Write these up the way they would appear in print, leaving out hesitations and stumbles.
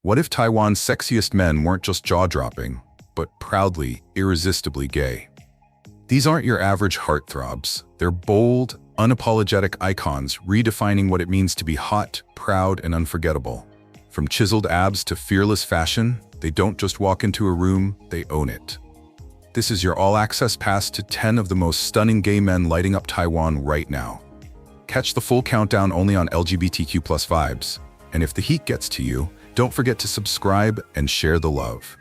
What if Taiwan's sexiest men weren't just jaw-dropping, but proudly, irresistibly gay? These aren't your average heartthrobs. They're bold, unapologetic icons redefining what it means to be hot, proud, and unforgettable. From chiseled abs to fearless fashion, they don't just walk into a room, they own it. This is your all-access pass to 10 of the most stunning gay men lighting up Taiwan right now. Catch the full countdown only on LGBTQ+ Vibes. And if the heat gets to you, don't forget to subscribe and share the love.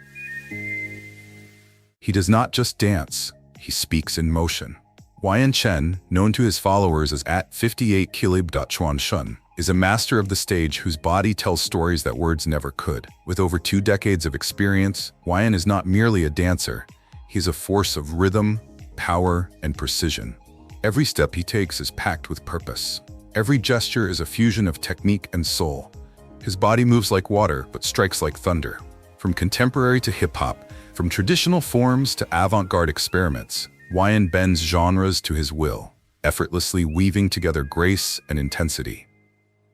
He does not just dance, he speaks in motion. Whyan Chen, known to his followers as @58kilib.chuan is a master of the stage whose body tells stories that words never could. With over 2 decades of experience, Whyan is not merely a dancer. He's a force of rhythm, power, and precision. Every step he takes is packed with purpose. Every gesture is a fusion of technique and soul. His body moves like water, but strikes like thunder. From contemporary to hip-hop, from traditional forms to avant-garde experiments, Whyan bends genres to his will, effortlessly weaving together grace and intensity.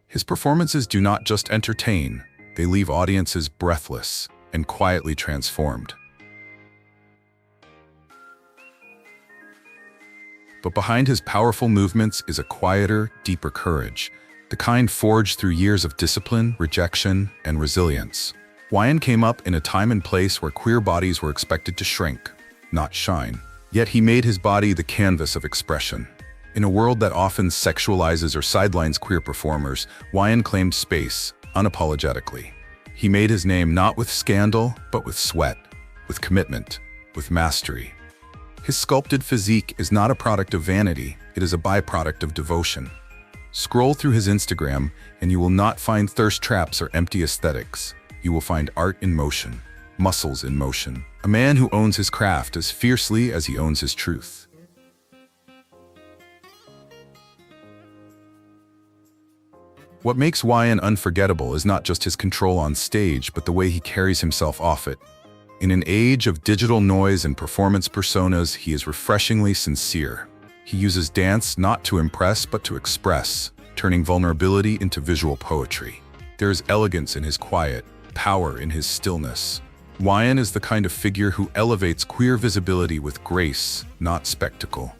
His performances do not just entertain, they leave audiences breathless and quietly transformed. But behind his powerful movements is a quieter, deeper courage, the kind forged through years of discipline, rejection, and resilience. Whyan came up in a time and place where queer bodies were expected to shrink, not shine. Yet he made his body the canvas of expression. In a world that often sexualizes or sidelines queer performers, Whyan claimed space, unapologetically. He made his name not with scandal, but with sweat, with commitment, with mastery. His sculpted physique is not a product of vanity, it is a byproduct of devotion. Scroll through his Instagram, and you will not find thirst traps or empty aesthetics. You will find art in motion, muscles in motion. A man who owns his craft as fiercely as he owns his truth. What makes Whyan unforgettable is not just his control on stage, but the way he carries himself off it. In an age of digital noise and performance personas, he is refreshingly sincere. He uses dance not to impress, but to express, turning vulnerability into visual poetry. There is elegance in his quiet, power in his stillness. Whyan is the kind of figure who elevates queer visibility with grace, not spectacle.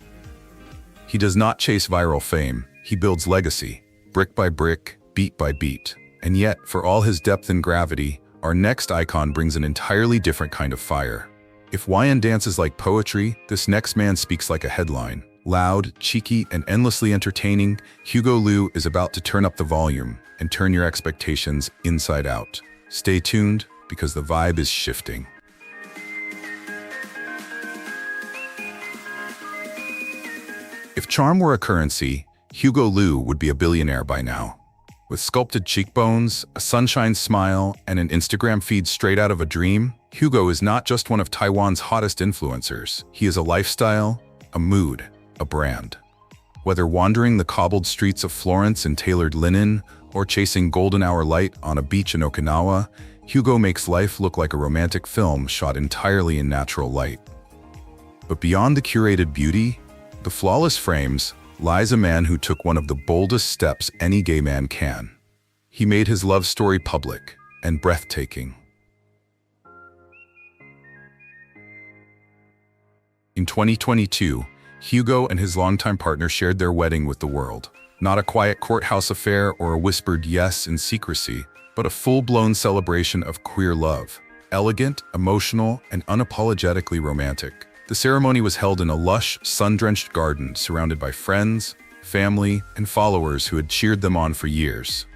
He does not chase viral fame, he builds legacy, brick by brick, beat by beat. And yet, for all his depth and gravity, our next icon brings an entirely different kind of fire. If Whyan dances like poetry, this next man speaks like a headline. Loud, cheeky, and endlessly entertaining, Hugo Liu is about to turn up the volume and turn your expectations inside out. Stay tuned, because the vibe is shifting. If charm were a currency, Hugo Liu would be a billionaire by now. With sculpted cheekbones, a sunshine smile, and an Instagram feed straight out of a dream, Hugo is not just one of Taiwan's hottest influencers. He is a lifestyle, a mood, a brand. Whether wandering the cobbled streets of Florence in tailored linen or chasing golden hour light on a beach in Okinawa, Hugo makes life look like a romantic film shot entirely in natural light. But beyond the curated beauty, the flawless frames, lies a man who took one of the boldest steps any gay man can. He made his love story public and breathtaking. In 2022, Hugo and his longtime partner shared their wedding with the world. Not a quiet courthouse affair or a whispered yes in secrecy, but a full-blown celebration of queer love. Elegant, emotional, and unapologetically romantic. The ceremony was held in a lush, sun-drenched garden surrounded by friends, family, and followers who had cheered them on for years.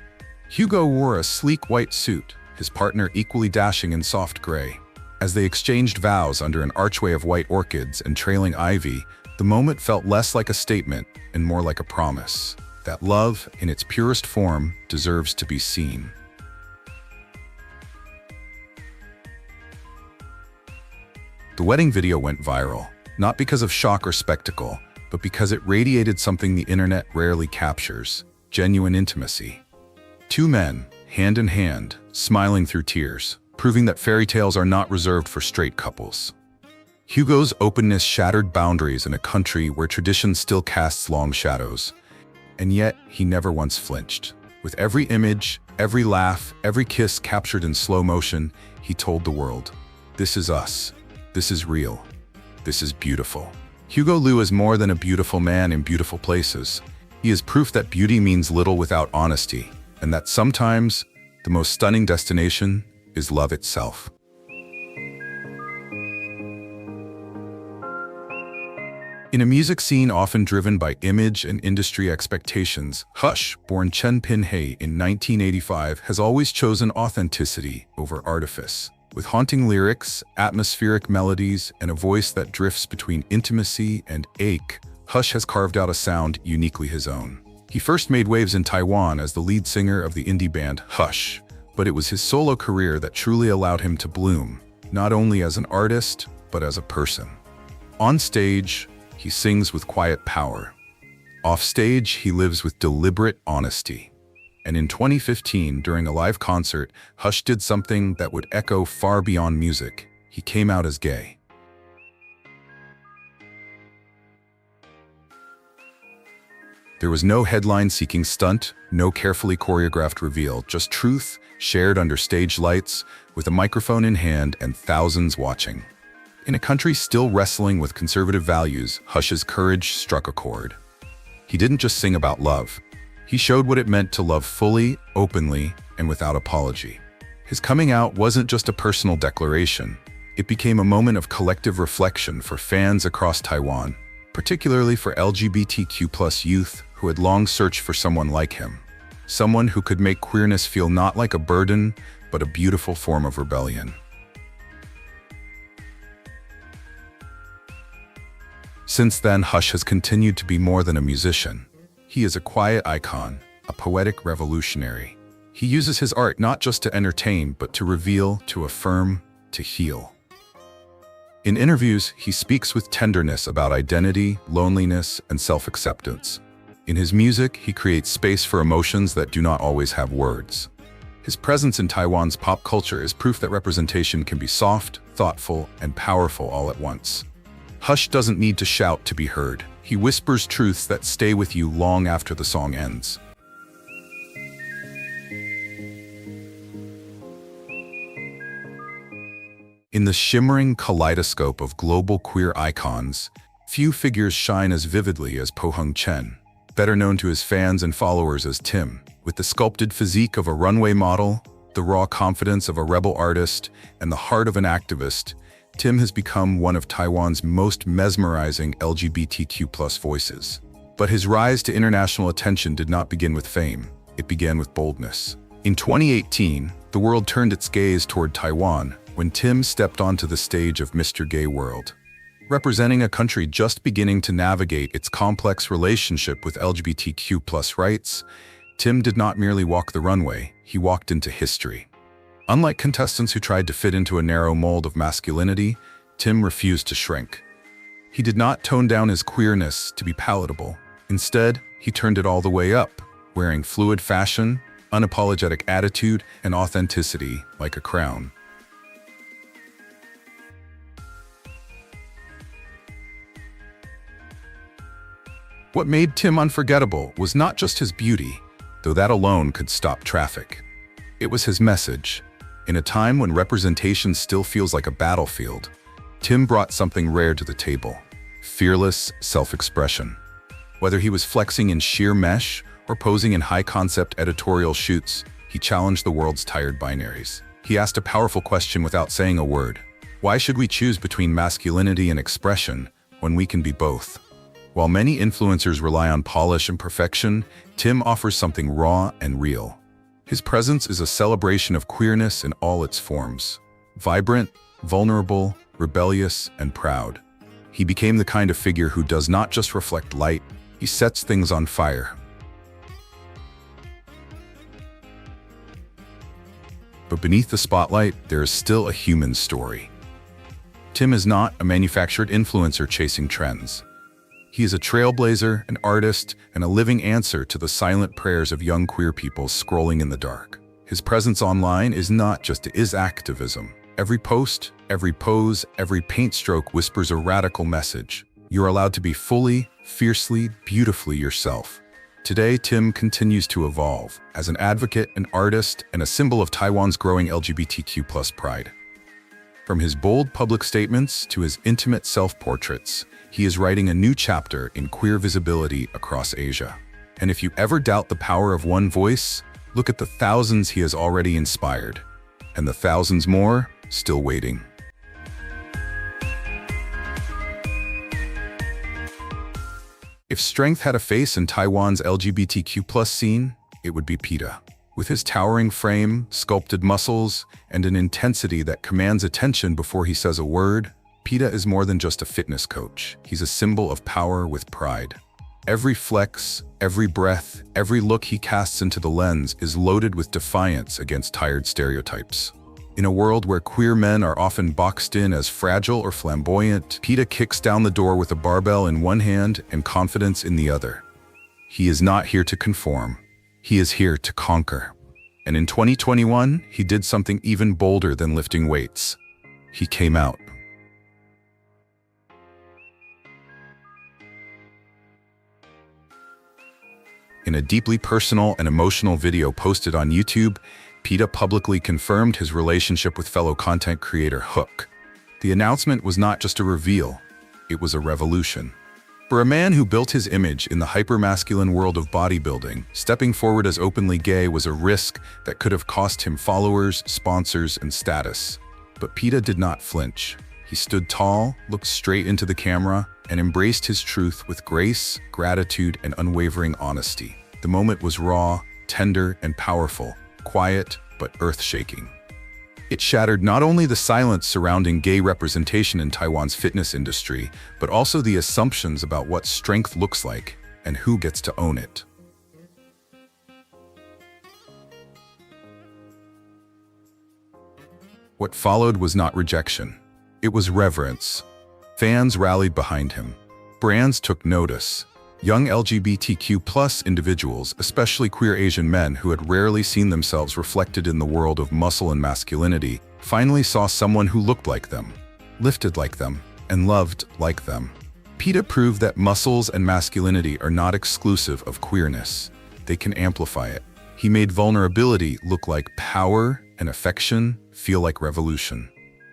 Hugo wore a sleek white suit, his partner equally dashing in soft gray. As they exchanged vows under an archway of white orchids and trailing ivy, the moment felt less like a statement and more like a promise that love, in its purest form, deserves to be seen. The wedding video went viral, not because of shock or spectacle, but because it radiated something the internet rarely captures: genuine intimacy. 2 men, hand in hand, smiling through tears, proving that fairy tales are not reserved for straight couples. Hugo's openness shattered boundaries in a country where tradition still casts long shadows, and yet he never once flinched. With every image, Every laugh, every kiss captured in slow motion, he told the world, "This is us. This is real. This is beautiful." Hugo Liu is more than a beautiful man in beautiful places. He is proof that beauty means little without honesty, and that sometimes the most stunning destination is love itself. In a music scene often driven by image and industry expectations, Hush, born Chen Pinhei in 1985, has always chosen authenticity over artifice. With haunting lyrics, atmospheric melodies, and a voice that drifts between intimacy and ache, Hush has carved out a sound uniquely his own. He first made waves in Taiwan as the lead singer of the indie band Hush, but it was his solo career that truly allowed him to bloom, not only as an artist, but as a person. On stage, he sings with quiet power. Off stage, he lives with deliberate honesty. And in 2015, during a live concert, Hush did something that would echo far beyond music. He came out as gay. There was no headline-seeking stunt, no carefully choreographed reveal, just truth shared under stage lights, with a microphone in hand and thousands watching. In a country still wrestling with conservative values, Hush's courage struck a chord. He didn't just sing about love. He showed what it meant to love fully, openly, and without apology. His coming out wasn't just a personal declaration. It became a moment of collective reflection for fans across Taiwan, particularly for LGBTQ+ youth who had long searched for someone like him. Someone who could make queerness feel not like a burden, but a beautiful form of rebellion. Since then, Hush has continued to be more than a musician. He is a quiet icon, a poetic revolutionary. He uses his art not just to entertain, but to reveal, to affirm, to heal. In interviews, he speaks with tenderness about identity, loneliness, and self-acceptance. In his music, he creates space for emotions that do not always have words. His presence in Taiwan's pop culture is proof that representation can be soft, thoughtful, and powerful all at once. Hush doesn't need to shout to be heard. He whispers truths that stay with you long after the song ends. In the shimmering kaleidoscope of global queer icons, few figures shine as vividly as Hung Chen, better known to his fans and followers as Tim. With the sculpted physique of a runway model, the raw confidence of a rebel artist, and the heart of an activist, Tim has become one of Taiwan's most mesmerizing LGBTQ+ voices. But his rise to international attention did not begin with fame. It began with boldness. In 2018, the world turned its gaze toward Taiwan when Tim stepped onto the stage of Mr. Gay World. Representing a country just beginning to navigate its complex relationship with LGBTQ+ rights, Tim did not merely walk the runway, he walked into history. Unlike contestants who tried to fit into a narrow mold of masculinity, Tim refused to shrink. He did not tone down his queerness to be palatable. Instead, he turned it all the way up, wearing fluid fashion, unapologetic attitude, and authenticity like a crown. What made Tim unforgettable was not just his beauty, though that alone could stop traffic. It was his message. In a time when representation still feels like a battlefield, Tim brought something rare to the table: fearless self-expression. Whether he was flexing in sheer mesh or posing in high-concept editorial shoots, he challenged the world's tired binaries. He asked a powerful question without saying a word. Why should we choose between masculinity and expression when we can be both? While many influencers rely on polish and perfection, Tim offers something raw and real. His presence is a celebration of queerness in all its forms. Vibrant, vulnerable, rebellious, and proud. He became the kind of figure who does not just reflect light, he sets things on fire. But beneath the spotlight, there is still a human story. Tim is not a manufactured influencer chasing trends. He is a trailblazer, an artist, and a living answer to the silent prayers of young queer people scrolling in the dark. His presence online is not just his activism. Every post, every pose, every paint stroke whispers a radical message. You're allowed to be fully, fiercely, beautifully yourself. Today, Tim continues to evolve as an advocate, an artist, and a symbol of Taiwan's growing LGBTQ+ pride. From his bold public statements to his intimate self-portraits, he is writing a new chapter in queer visibility across Asia. And if you ever doubt the power of one voice, look at the thousands he has already inspired, and the thousands more still waiting. If strength had a face in Taiwan's LGBTQ+ scene, it would be Peeta. With his towering frame, sculpted muscles, and an intensity that commands attention before he says a word, Peeta is more than just a fitness coach. He's a symbol of power with pride. Every flex, every breath, every look he casts into the lens is loaded with defiance against tired stereotypes. In a world where queer men are often boxed in as fragile or flamboyant, Peeta kicks down the door with a barbell in one hand and confidence in the other. He is not here to conform. He is here to conquer. And in 2021, he did something even bolder than lifting weights. He came out. In a deeply personal and emotional video posted on YouTube, Peeta publicly confirmed his relationship with fellow content creator Hook. The announcement was not just a reveal, it was a revolution. For a man who built his image in the hypermasculine world of bodybuilding, stepping forward as openly gay was a risk that could have cost him followers, sponsors, and status. But Peeta did not flinch. He stood tall, looked straight into the camera, and embraced his truth with grace, gratitude, and unwavering honesty. The moment was raw, tender, and powerful, quiet, but earth-shaking. It shattered not only the silence surrounding gay representation in Taiwan's fitness industry, but also the assumptions about what strength looks like and who gets to own it. What followed was not rejection. It was reverence. Fans rallied behind him. Brands took notice. Young LGBTQ+ individuals, especially queer Asian men who had rarely seen themselves reflected in the world of muscle and masculinity, finally saw someone who looked like them, lifted like them, and loved like them. Peeta proved that muscles and masculinity are not exclusive of queerness. They can amplify it. He made vulnerability look like power and affection feel like revolution.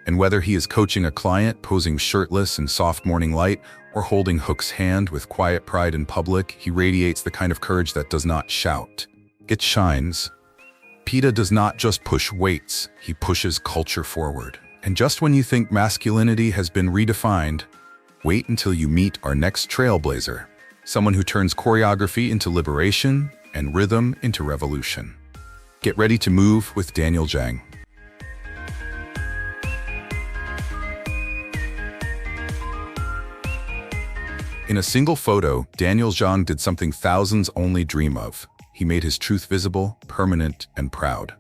And whether he is coaching a client posing shirtless in soft morning light or holding Hook's hand with quiet pride in public, he radiates the kind of courage that does not shout. It shines. Peeta does not just push weights, he pushes culture forward. And just when you think masculinity has been redefined, wait until you meet our next trailblazer, someone who turns choreography into liberation and rhythm into revolution. Get ready to move with Daniel Zhang. In a single photo, Daniel Zhang did something thousands only dream of. He made his truth visible, permanent, and proud.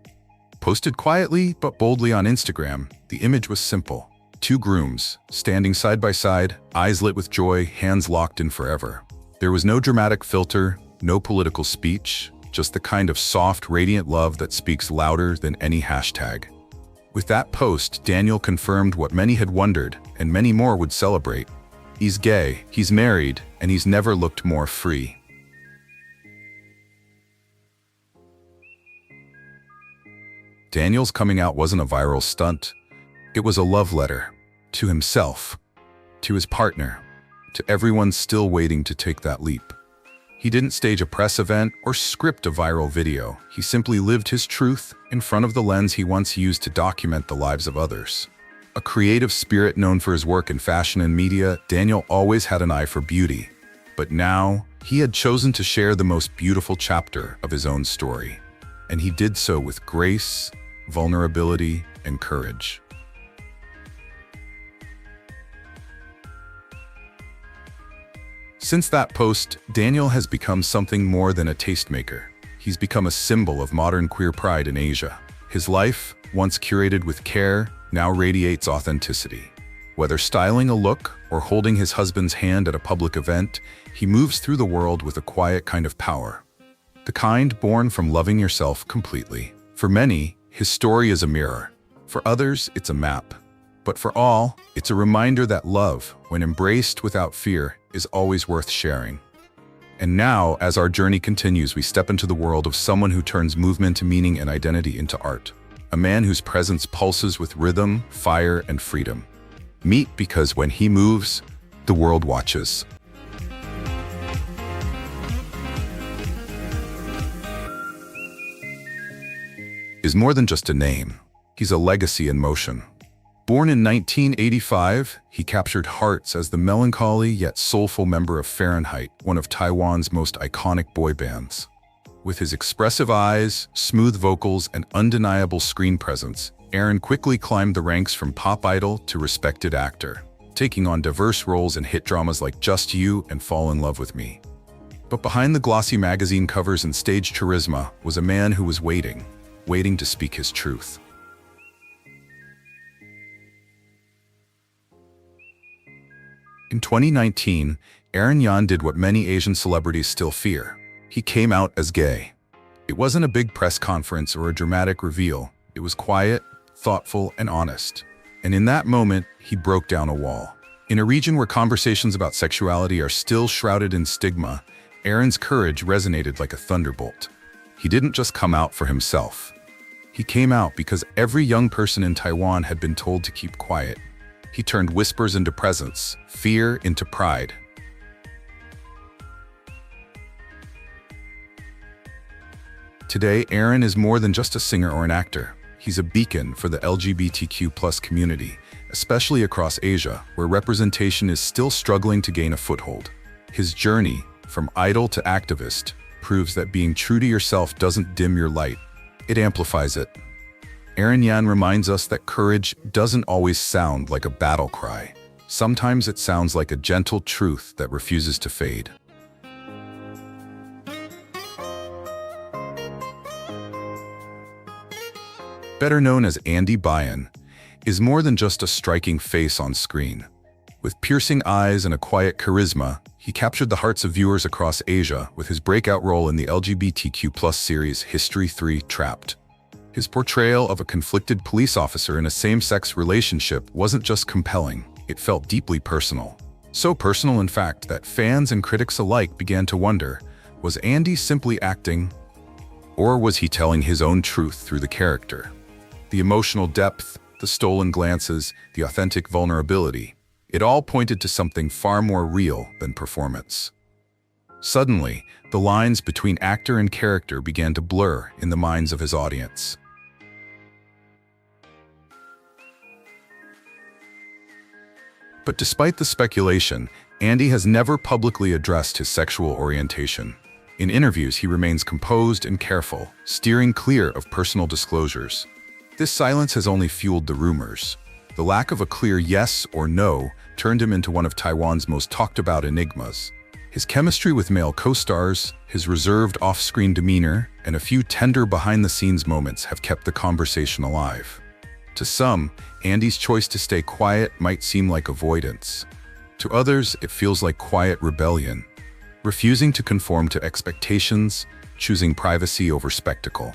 Posted quietly but boldly on Instagram, the image was simple. Two grooms, standing side by side, eyes lit with joy, hands locked in forever. There was no dramatic filter, no political speech, just the kind of soft, radiant love that speaks louder than any hashtag. With that post, Daniel confirmed what many had wondered, and many more would celebrate. He's gay, he's married, and he's never looked more free. Daniel's coming out wasn't a viral stunt. It was a love letter. To himself, to his partner, to everyone still waiting to take that leap. He didn't stage a press event or script a viral video. He simply lived his truth in front of the lens he once used to document the lives of others. A creative spirit known for his work in fashion and media, Daniel always had an eye for beauty. But now, he had chosen to share the most beautiful chapter of his own story. And he did so with grace, vulnerability, and courage. Since that post, Daniel has become something more than a tastemaker. He's become a symbol of modern queer pride in Asia. His life, once curated with care, now radiates authenticity. Whether styling a look or holding his husband's hand at a public event, he moves through the world with a quiet kind of power. The kind born from loving yourself completely. For many, his story is a mirror. For others, it's a map. But for all, it's a reminder that love, when embraced without fear, is always worth sharing. And now, as our journey continues, we step into the world of someone who turns movement, meaning, and identity into art. A man whose presence pulses with rhythm, fire, and freedom. Meet because when he moves, the world watches. Is more than just a name. He's a legacy in motion. Born in 1985, he captured hearts as the melancholy yet soulful member of Fahrenheit, one of Taiwan's most iconic boy bands. With his expressive eyes, smooth vocals, and undeniable screen presence, Aaron quickly climbed the ranks from pop idol to respected actor, taking on diverse roles in hit dramas like Just You and Fall in Love with Me. But behind the glossy magazine covers and stage charisma was a man who was waiting to speak his truth. In 2019, Aaron Yan did what many Asian celebrities still fear. He came out as gay. It wasn't a big press conference or a dramatic reveal. It was quiet, thoughtful, and honest. And in that moment, he broke down a wall. In a region where conversations about sexuality are still shrouded in stigma, Aaron's courage resonated like a thunderbolt. He didn't just come out for himself. He came out because every young person in Taiwan had been told to keep quiet. He turned whispers into presence, fear into pride. Today, Aaron is more than just a singer or an actor. He's a beacon for the LGBTQ+ community, especially across Asia, where representation is still struggling to gain a foothold. His journey, from idol to activist, proves that being true to yourself doesn't dim your light. It amplifies it. Aaron Yan reminds us that courage doesn't always sound like a battle cry. Sometimes it sounds like a gentle truth that refuses to fade. Better known as Andy Bian, is more than just a striking face on screen. With piercing eyes and a quiet charisma, he captured the hearts of viewers across Asia with his breakout role in the LGBTQ+ series History 3 Trapped. His portrayal of a conflicted police officer in a same-sex relationship wasn't just compelling, it felt deeply personal. So personal, in fact, that fans and critics alike began to wonder, was Andy simply acting, or was he telling his own truth through the character? The emotional depth, the stolen glances, the authentic vulnerability, it all pointed to something far more real than performance. Suddenly, the lines between actor and character began to blur in the minds of his audience. But despite the speculation, Andy has never publicly addressed his sexual orientation. In interviews, he remains composed and careful, steering clear of personal disclosures. This silence has only fueled the rumors. The lack of a clear yes or no turned him into one of Taiwan's most talked-about enigmas. His chemistry with male co-stars, his reserved off-screen demeanor, and a few tender behind-the-scenes moments have kept the conversation alive. To some, Andy's choice to stay quiet might seem like avoidance. To others, it feels like quiet rebellion, refusing to conform to expectations, choosing privacy over spectacle.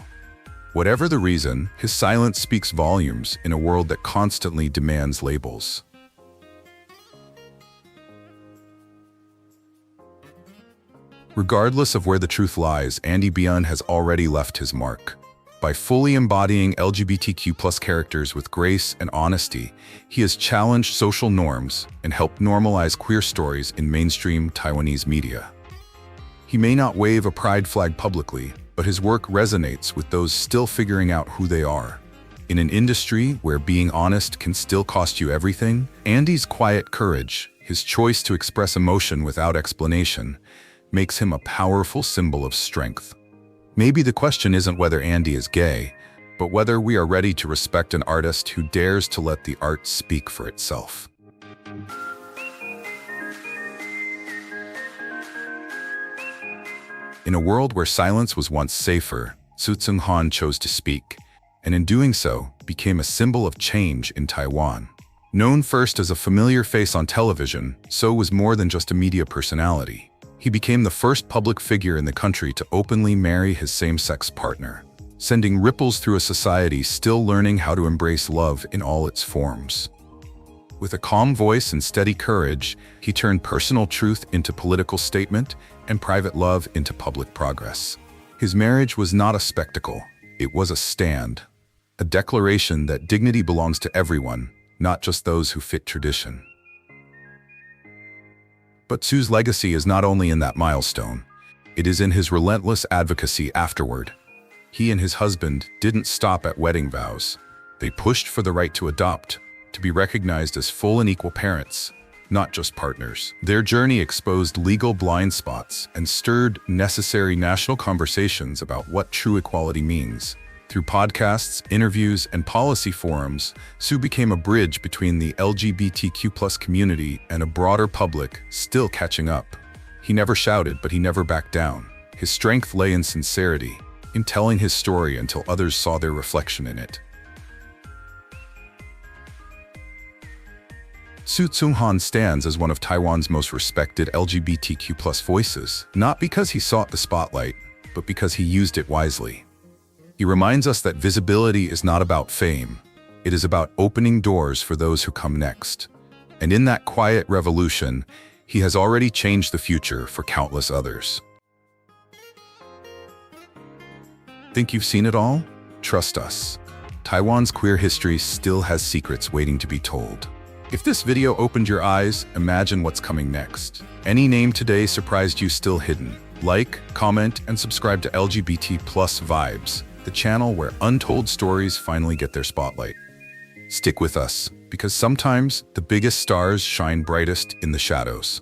Whatever the reason, his silence speaks volumes in a world that constantly demands labels. Regardless of where the truth lies, Andy Bian has already left his mark. By fully embodying LGBTQ+ characters with grace and honesty, he has challenged social norms and helped normalize queer stories in mainstream Taiwanese media. He may not wave a pride flag publicly, but his work resonates with those still figuring out who they are. In an industry where being honest can still cost you everything, Andy's quiet courage, his choice to express emotion without explanation, makes him a powerful symbol of strength. Maybe the question isn't whether Andy is gay, but whether we are ready to respect an artist who dares to let the art speak for itself. In a world where silence was once safer, Tsou Tzung Han chose to speak, and in doing so, became a symbol of change in Taiwan. Known first as a familiar face on television, Tsou was more than just a media personality. He became the first public figure in the country to openly marry his same-sex partner, sending ripples through a society still learning how to embrace love in all its forms. With a calm voice and steady courage, he turned personal truth into political statement and private love into public progress. His marriage was not a spectacle, it was a stand, a declaration that dignity belongs to everyone, not just those who fit tradition. But Tsou's legacy is not only in that milestone, it is in his relentless advocacy afterward. He and his husband didn't stop at wedding vows. They pushed for the right to adopt, to be recognized as full and equal parents, not just partners. Their journey exposed legal blind spots and stirred necessary national conversations about what true equality means. Through podcasts, interviews, and policy forums, Tsou became a bridge between the LGBTQ+ community and a broader public still catching up. He never shouted, but he never backed down. His strength lay in sincerity, in telling his story until others saw their reflection in it. Tsou Tzung Han stands as one of Taiwan's most respected LGBTQ+ voices, not because he sought the spotlight, but because he used it wisely. He reminds us that visibility is not about fame, it is about opening doors for those who come next. And in that quiet revolution, he has already changed the future for countless others. Think you've seen it all? Trust us. Taiwan's queer history still has secrets waiting to be told. If this video opened your eyes, imagine what's coming next. Any name today surprised you still hidden? Like, comment, and subscribe to LGBT+ Vibes, the channel where untold stories finally get their spotlight. Stick with us, because sometimes the biggest stars shine brightest in the shadows.